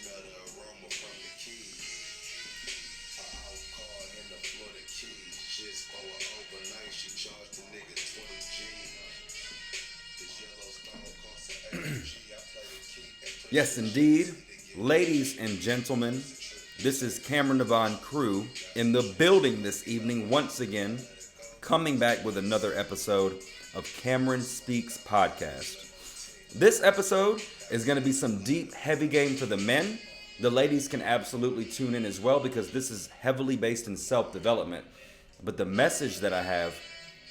smell the aroma from the keys. A out call in the Florida keys. Just for an overnight, she charged the nigga 20 G's. This Yellowstone costs an extra G. I play the key. Yes, indeed. Ladies and gentlemen, this is Kameron Devon Crew in the building this evening once again, coming back with another episode of Kameron Speaks Podcast. This episode is going to be some deep, heavy game for the men. The ladies can absolutely tune in as well because this is heavily based in self-development. But the message that I have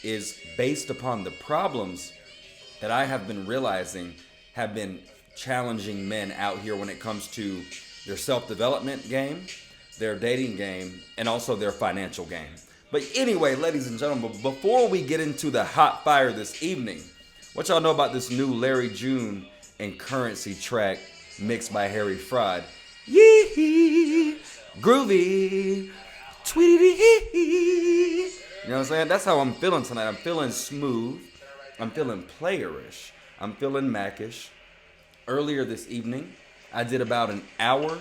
is based upon the problems that I have been realizing have been challenging men out here when it comes to their self-development game, their dating game, and also their financial game. But anyway, ladies and gentlemen, before we get into the hot fire this evening, what y'all know about this new Larry June and Currency track mixed by Harry Fraud? Yee, groovy, tweety. You know what I'm saying? That's how I'm feeling tonight. I'm feeling smooth. I'm feeling playerish. I'm feeling Macish. Earlier this evening, I did about an hour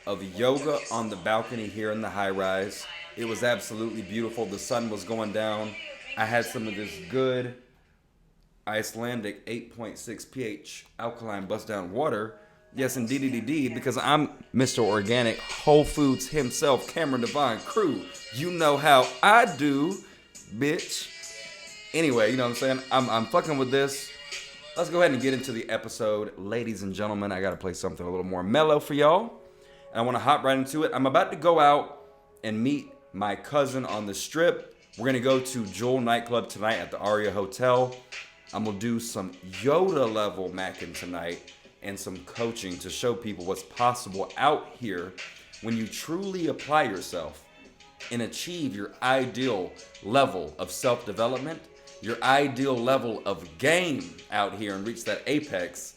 of yoga on the balcony here in the high rise. It was absolutely beautiful. The sun was going down. I had some of this good Icelandic 8.6 pH alkaline bust down water. Yes, indeed, because I'm Mr. Organic Whole Foods himself, Kameron Devon Crew. You know how I do, bitch. Anyway, you know what I'm saying? I'm fucking with this. Let's go ahead and get into the episode. Ladies and gentlemen, I got to play something a little more mellow for y'all. And I want to hop right into it. I'm about to go out and meet my cousin on the strip. We're going to go to Jewel Nightclub tonight at the Aria Hotel. I'm going to do some Yoda level macking tonight and some coaching to show people what's possible out here when you truly apply yourself and achieve your ideal level of self-development, your ideal level of game out here and reach that apex,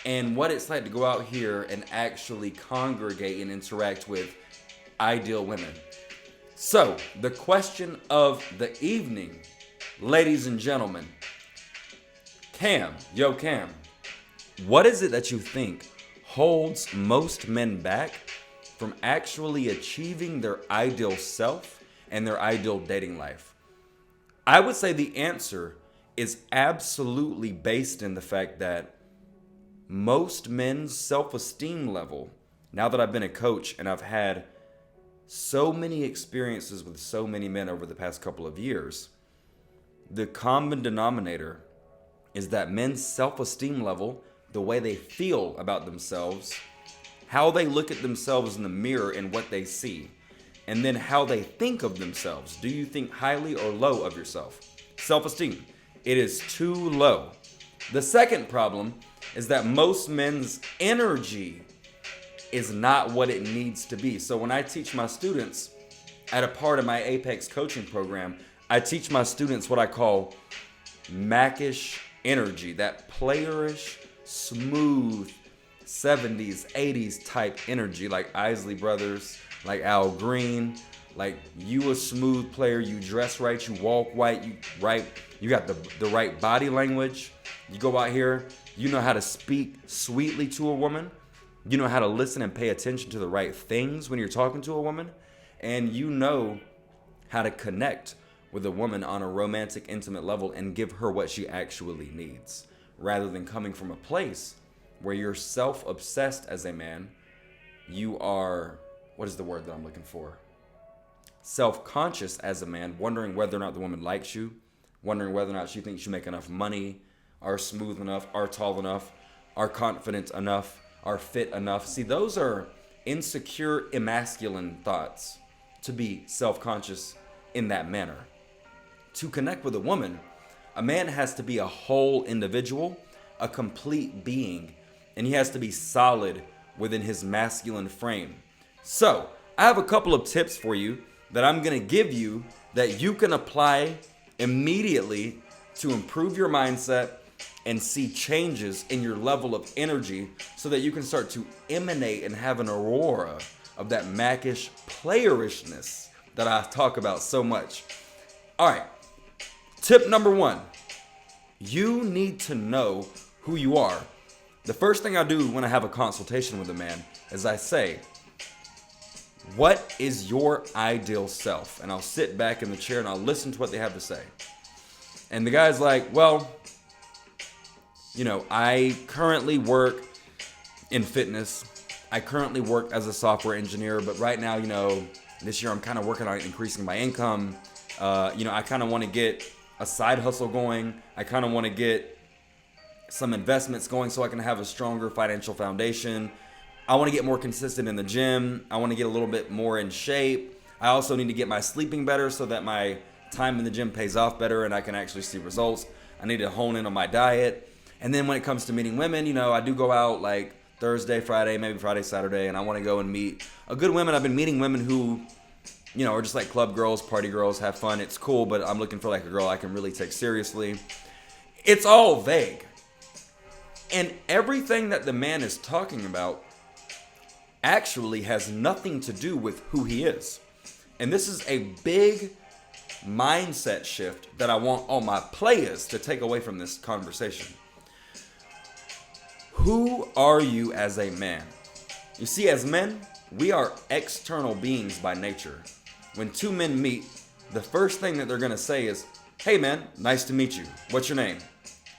and what it's like to go out here and actually congregate and interact with ideal women. So, the question of the evening, ladies and gentlemen, Cam, what is it that you think holds most men back from actually achieving their ideal self and their ideal dating life? I would say the answer is absolutely based in the fact that most men's self-esteem level, now that I've been a coach and I've had so many experiences with so many men over the past couple of years, the common denominator is that men's self-esteem level, the way they feel about themselves, how they look at themselves in the mirror and what they see, and then how they think of themselves. Do you think highly or low of yourself? Self-esteem, it is too low. The second problem is that most men's energy is not what it needs to be. So when I teach my students at a part of my Apex coaching program, I teach my students what I call Macish energy, that playerish, smooth 70s, 80s type energy, like Isley Brothers, like Al Green, like you a smooth player, you dress right, you walk right, you got the right body language. You go out here, you know how to speak sweetly to a woman. You know how to listen and pay attention to the right things when you're talking to a woman. And you know how to connect with a woman on a romantic, intimate level and give her what she actually needs, rather than coming from a place where you're self-obsessed as a man. You are, what is the word that I'm looking for? Self-conscious as a man, wondering whether or not the woman likes you, wondering whether or not she thinks you make enough money, are smooth enough, are tall enough, are confident enough, are fit enough. See, those are insecure, emasculine thoughts to be self-conscious in that manner. To connect with a woman, a man has to be a whole individual, a complete being, and he has to be solid within his masculine frame. So, I have a couple of tips for you that I'm going to give you that you can apply immediately to improve your mindset and see changes in your level of energy so that you can start to emanate and have an aurora of that Macish playerishness that I talk about so much. All right, tip number one, you need to know who you are. The first thing I do when I have a consultation with a man is I say, what is your ideal self? And I'll sit back in the chair and I'll listen to what they have to say. And the guy's like, well, I currently work in fitness. I currently work as a software engineer, but right now, this year I'm kind of working on increasing my income. I kind of want to get a side hustle going. I kind of want to get some investments going so I can have a stronger financial foundation. I want to get more consistent in the gym. I want to get a little bit more in shape. I also need to get my sleeping better so that my time in the gym pays off better and I can actually see results. I need to hone in on my diet. And then when it comes to meeting women, I do go out like Thursday, Friday, maybe Friday, Saturday, and I want to go and meet a good women. I've been meeting women who, are just like club girls, party girls, have fun. It's cool, but I'm looking for like a girl I can really take seriously. It's all vague. And everything that the man is talking about actually has nothing to do with who he is. And this is a big mindset shift that I want all my players to take away from this conversation. Who are you as a man? You see, as men, we are external beings by nature. When two men meet, the first thing that they're going to say is, hey man, nice to meet you. What's your name?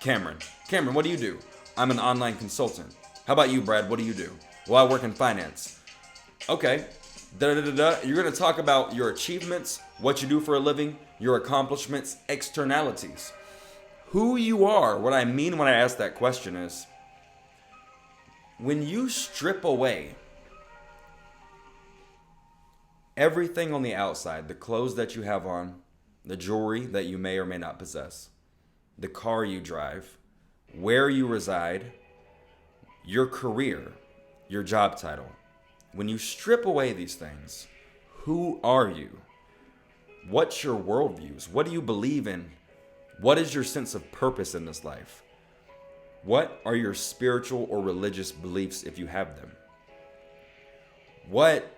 Cameron. Cameron, what do you do? I'm an online consultant. How about you, Brad? What do you do? Well, I work in finance. Okay. You're going to talk about your achievements, what you do for a living, your accomplishments, externalities. Who you are, what I mean when I ask that question is, when you strip away everything on the outside, the clothes that you have on, the jewelry that you may or may not possess, the car you drive, where you reside, your career, your job title. When you strip away these things, who are you? What's your worldviews? What do you believe in? What is your sense of purpose in this life? What are your spiritual or religious beliefs if you have them? What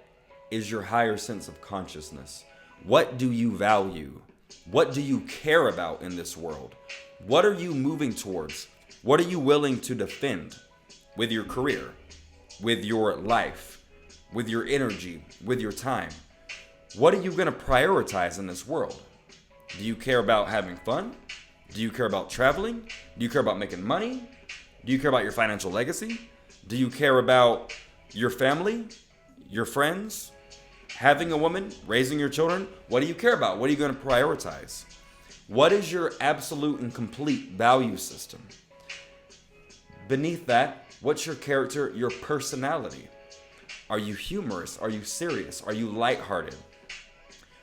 is your higher sense of consciousness? What do you value? What do you care about in this world? What are you moving towards? What are you willing to defend with your career, with your life, with your energy, with your time? What are you going to prioritize in this world? Do you care about having fun? Do you care about traveling? Do you care about making money? Do you care about your financial legacy? Do you care about your family, your friends, having a woman, raising your children? What do you care about? What are you going to prioritize? What is your absolute and complete value system? Beneath that, what's your character, your personality? Are you humorous? Are you serious? Are you lighthearted?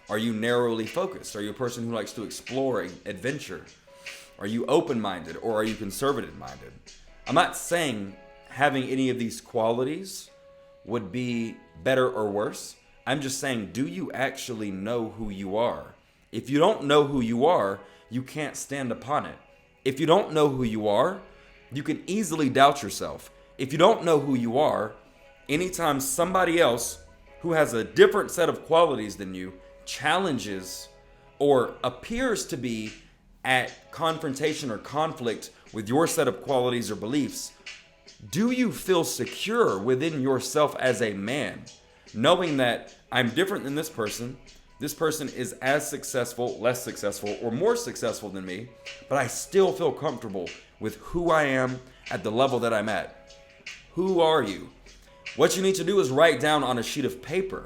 Are you narrowly focused? Are you a person who likes to explore adventure? Are you open-minded or are you conservative-minded? I'm not saying having any of these qualities would be better or worse. I'm just saying, do you actually know who you are? If you don't know who you are, you can't stand upon it. If you don't know who you are, you can easily doubt yourself. If you don't know who you are, anytime somebody else who has a different set of qualities than you challenges or appears to be at confrontation or conflict with your set of qualities or beliefs, do you feel secure within yourself as a man, knowing that I'm different than this person is as successful, less successful, or more successful than me, but I still feel comfortable with who I am at the level that I'm at? Who are you? What you need to do is write down on a sheet of paper,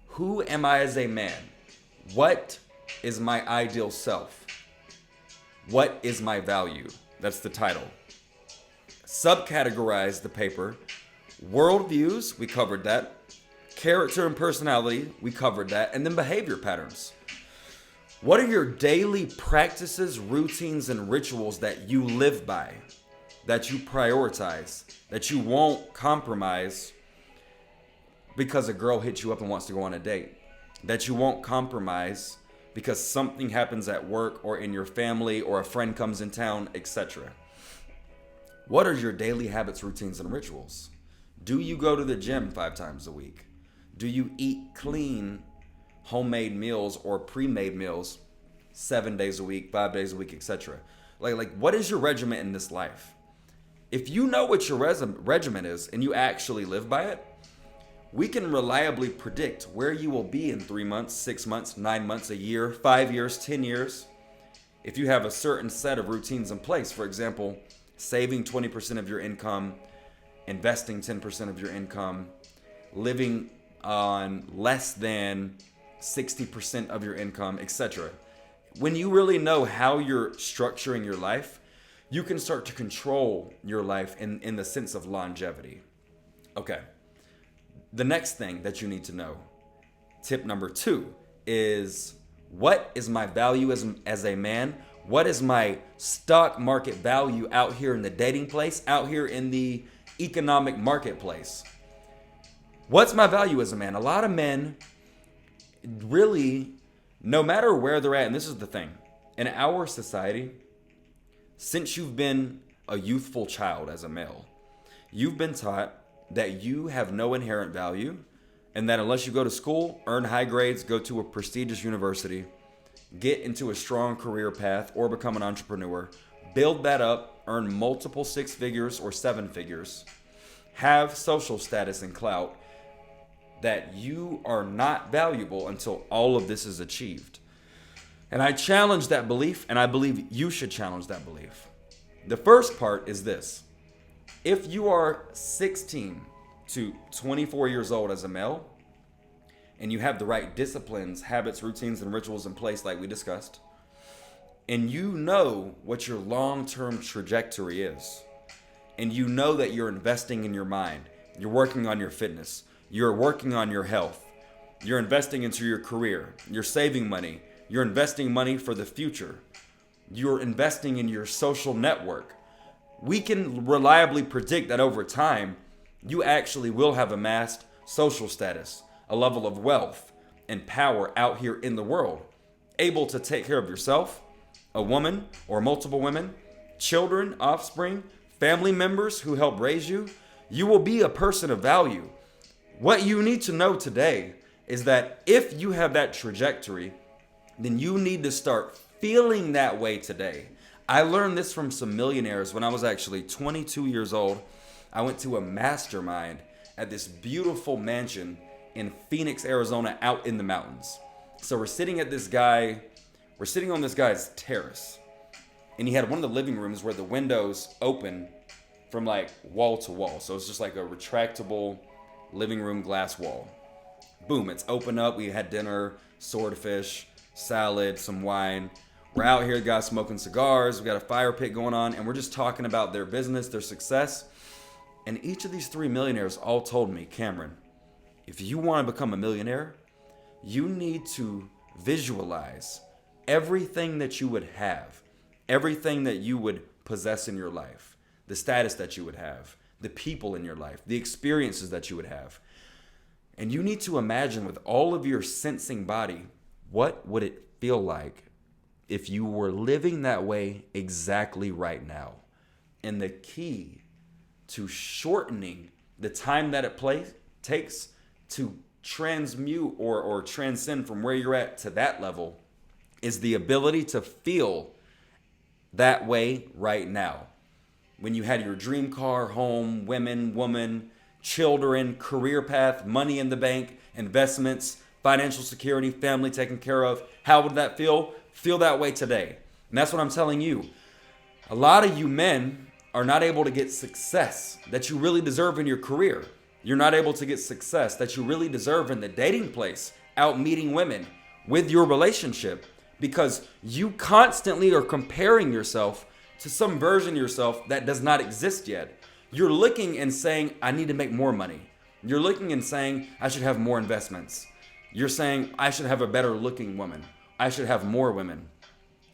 who am I as a man? What is my ideal self? What is my value? That's the title. Subcategorize the paper. Worldviews, we covered that. Character and personality, we covered that. And then behavior patterns. What are your daily practices, routines, and rituals that you live by, that you prioritize, that you won't compromise because a girl hits you up and wants to go on a date, that you won't compromise because something happens at work or in your family or a friend comes in town, etc.? What are your daily habits, routines, and rituals? Do you go to the gym 5 times a week? Do you eat clean, homemade meals or pre-made meals 7 days a week, 5 days a week, etc.? Like, what is your regimen in this life? If you know what your regimen is and you actually live by it, we can reliably predict where you will be in 3 months, 6 months, 9 months, a year, 5 years, 10 years. If you have a certain set of routines in place, for example, saving 20% of your income, investing 10% of your income, living on less than 60% of your income, etc. When you really know how you're structuring your life, you can start to control your life in the sense of longevity. Okay. The next thing that you need to know, tip number 2, is what is my value as a man? What is my stock market value out here in the dating place, out here in the economic marketplace? What's my value as a man? A lot of men really, no matter where they're at, and this is the thing, in our society, since you've been a youthful child as a male, you've been taught that you have no inherent value, and that unless you go to school, earn high grades, go to a prestigious university, get into a strong career path, or become an entrepreneur, build that up, earn multiple 6 figures or 7 figures, have social status and clout, that you are not valuable until all of this is achieved. And I challenge that belief, and I believe you should challenge that belief. The first part is this. If you are 16 to 24 years old as a male, and you have the right disciplines, habits, routines, and rituals in place like we discussed, and you know what your long-term trajectory is, and you know that you're investing in your mind, you're working on your fitness, you're working on your health, you're investing into your career, you're saving money, you're investing money for the future, you're investing in your social network, we can reliably predict that over time, you actually will have amassed social status, a level of wealth and power out here in the world, able to take care of yourself, a woman or multiple women, children, offspring, family members who help raise you. You will be a person of value. What you need to know today is that if you have that trajectory, then you need to start feeling that way today. I learned this from some millionaires when I was actually 22 years old. I went to a mastermind at this beautiful mansion in Phoenix, Arizona, out in the mountains. So we're sitting on this guy's terrace. And he had one of the living rooms where the windows open from like wall to wall. So it's just like a retractable living room glass wall. Boom, it's open up. We had dinner, swordfish, salad, some wine. We're out here, guys, smoking cigars. We got a fire pit going on, and we're just talking about their business, their success. And each of these 3 millionaires all told me, Cameron, if you want to become a millionaire, you need to visualize everything that you would have, everything that you would possess in your life, the status that you would have, the people in your life, the experiences that you would have. And you need to imagine with all of your sensing body, what would it feel like if you were living that way exactly right now? And the key to shortening the time that it takes to transmute or transcend from where you're at to that level is the ability to feel that way right now. When you had your dream car, home, woman, children, career path, money in the bank, investments, financial security, family taken care of, how would that feel? Feel that way today. And that's what I'm telling you. A lot of you men are not able to get success that you really deserve in your career. You're not able to get success that you really deserve in the dating place, out meeting women, with your relationship, because you constantly are comparing yourself to some version of yourself that does not exist yet. You're looking and saying, I need to make more money. You're looking and saying, I should have more investments. You're saying, I should have a better looking woman. I should have more women.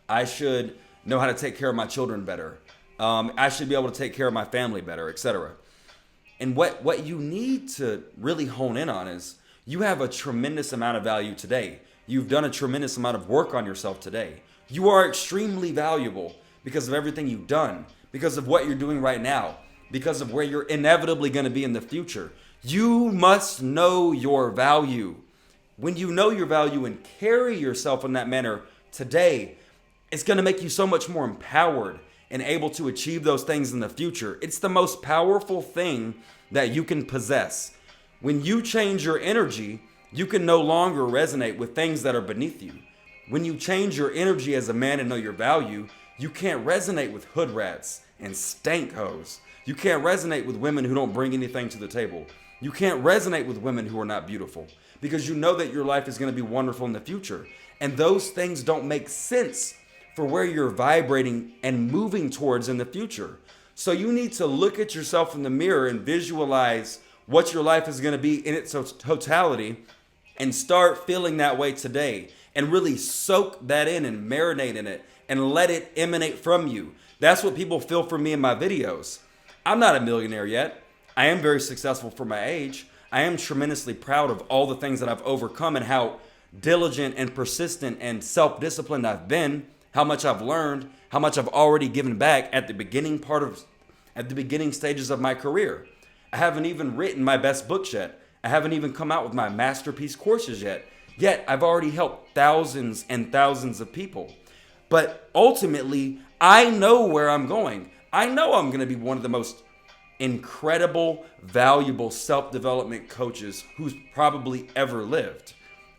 I should know how to take care of my children better. I should be able to take care of my family better, etc. And what you need to really hone in on is you have a tremendous amount of value today. You've done a tremendous amount of work on yourself today. You are extremely valuable because of everything you've done, because of what you're doing right now, because of where you're inevitably going to be in the future. You must know your value. When you know your value and carry yourself in that manner today, it's going to make you so much more empowered and able to achieve those things in the future. It's the most powerful thing that you can possess. When you change your energy, you can no longer resonate with things that are beneath you. When you change your energy as a man and know your value, you can't resonate with hood rats and stank hoes. You can't resonate with women who don't bring anything to the table. You can't resonate with women who are not beautiful because you know that your life is going to be wonderful in the future. And those things don't make sense for where you're vibrating and moving towards in the future. So you need to look at yourself in the mirror and visualize what your life is going to be in its totality and start feeling that way today and really soak that in and marinate in it and let it emanate from you. That's what people feel from me in my videos. I'm not a millionaire yet. I am very successful for my age. I am tremendously proud of all the things that I've overcome and how diligent and persistent and self-disciplined I've been, how much I've learned, how much I've already given back at the beginning stages of my career. I haven't even written my best books yet. I haven't even come out with my masterpiece courses yet. Yet I've already helped thousands and thousands of people. But ultimately, I know where I'm going. I know I'm going to be one of the most incredible, valuable self-development coaches who's probably ever lived.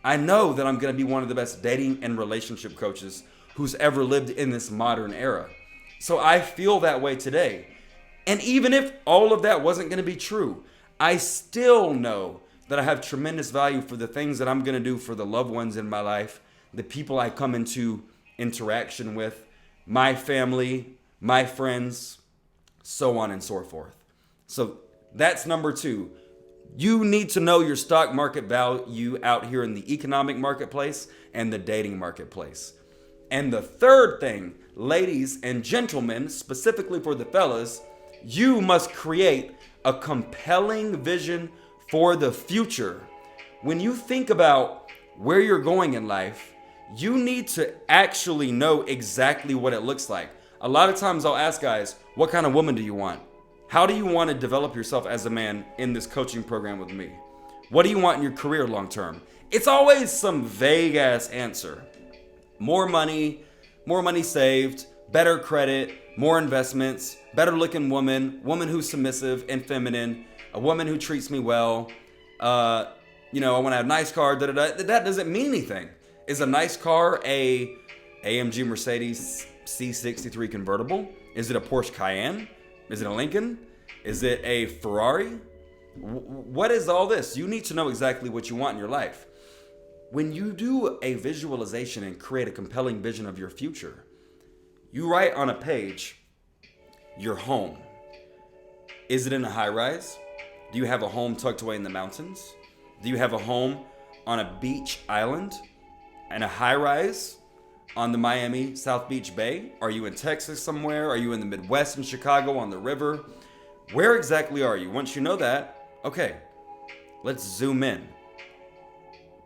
I know that I'm going to be one of the best dating and relationship coaches who's ever lived in this modern era. So I feel that way today. And even if all of that wasn't going to be true, I still know that I have tremendous value for the things that I'm going to do for the loved ones in my life, the people I come into interaction with, my family, my friends, so on and so forth. So that's number 2. You need to know your stock market value out here in the economic marketplace and the dating marketplace. And the third thing, ladies and gentlemen, specifically for the fellas, you must create a compelling vision for the future. When you think about where you're going in life, you need to actually know exactly what it looks like. A lot of times I'll ask guys, what kind of woman do you want? How do you want to develop yourself as a man in this coaching program with me? What do you want in your career long term? It's always some vague ass answer. More money saved, better credit, more investments, better looking woman who's submissive and feminine, a woman who treats me well. I want to have a nice car. That doesn't mean anything. Is a nice car a AMG Mercedes C63 convertible? Is it a Porsche Cayenne? Is it a Lincoln? Is it a Ferrari? What is all this? You need to know exactly what you want in your life. When you do a visualization and create a compelling vision of your future, you write on a page your home. Is it in a high rise? Do you have a home tucked away in the mountains? Do you have a home on a beach island and a high rise on the Miami South Beach Bay? Are you in Texas somewhere? Are you in the Midwest in Chicago on the river? Where exactly are you? Once you know that, okay, let's zoom in.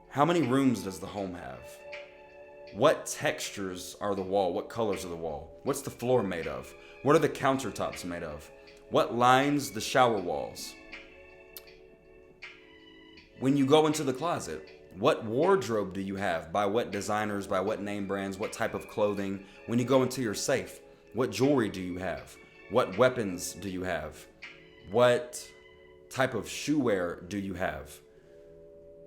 How many rooms does the home have? What textures are the wall? What colors are the wall? What's the floor made of? What are the countertops made of? What lines the shower walls? When you go into the closet, what wardrobe do you have? By what designers, by what name brands, what type of clothing? When you go into your safe, what jewelry do you have? What weapons do you have? What type of shoe wear do you have?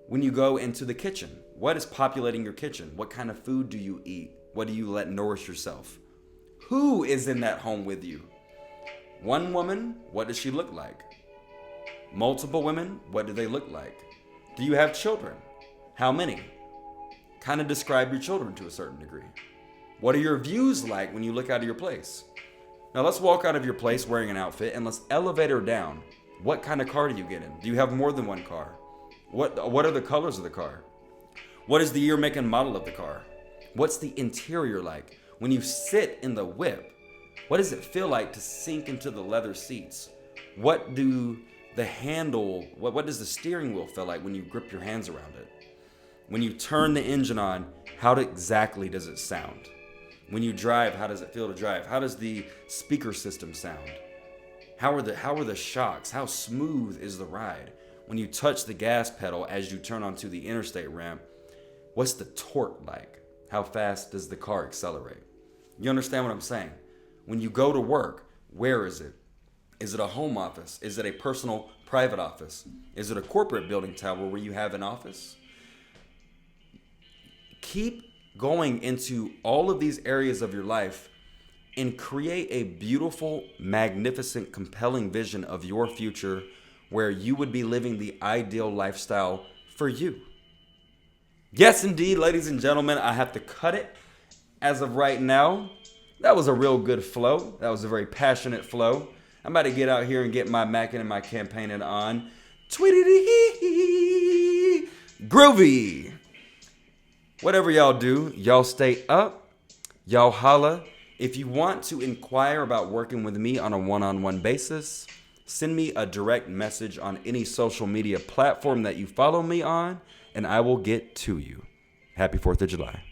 When you go into the kitchen, what is populating your kitchen? What kind of food do you eat? What do you let nourish yourself? Who is in that home with you? One woman, what does she look like? Multiple women, what do they look like? Do you have children? How many? Kind of describe your children to a certain degree. What are your views like when you look out of your place? Now let's walk out of your place wearing an outfit and let's elevator down. What kind of car do you get in? Do you have more than one car? What are the colors of the car? What is the year, make, and model of the car? What's the interior like? When you sit in the whip, what does it feel like to sink into the leather seats? What do the handle, what does the steering wheel feel like when you grip your hands around it? When you turn the engine on, how exactly does it sound? When you drive, how does it feel to drive? How does the speaker system sound? How are the shocks? How smooth is the ride? When you touch the gas pedal as you turn onto the interstate ramp, what's the torque like? How fast does the car accelerate? You understand what I'm saying? When you go to work, where is it? Is it a home office? Is it a personal private office? Is it a corporate building tower where you have an office? Keep going into all of these areas of your life and create a beautiful, magnificent, compelling vision of your future where you would be living the ideal lifestyle for you. Yes, indeed, ladies and gentlemen, I have to cut it as of right now. That was a real good flow. That was a very passionate flow. I'm about to get out here and get my Mackin' and my campaigning on. Tweety groovy. Whatever y'all do, y'all stay up. Y'all holla. If you want to inquire about working with me on a one-on-one basis, send me a direct message on any social media platform that you follow me on, and I will get to you. Happy 4th of July.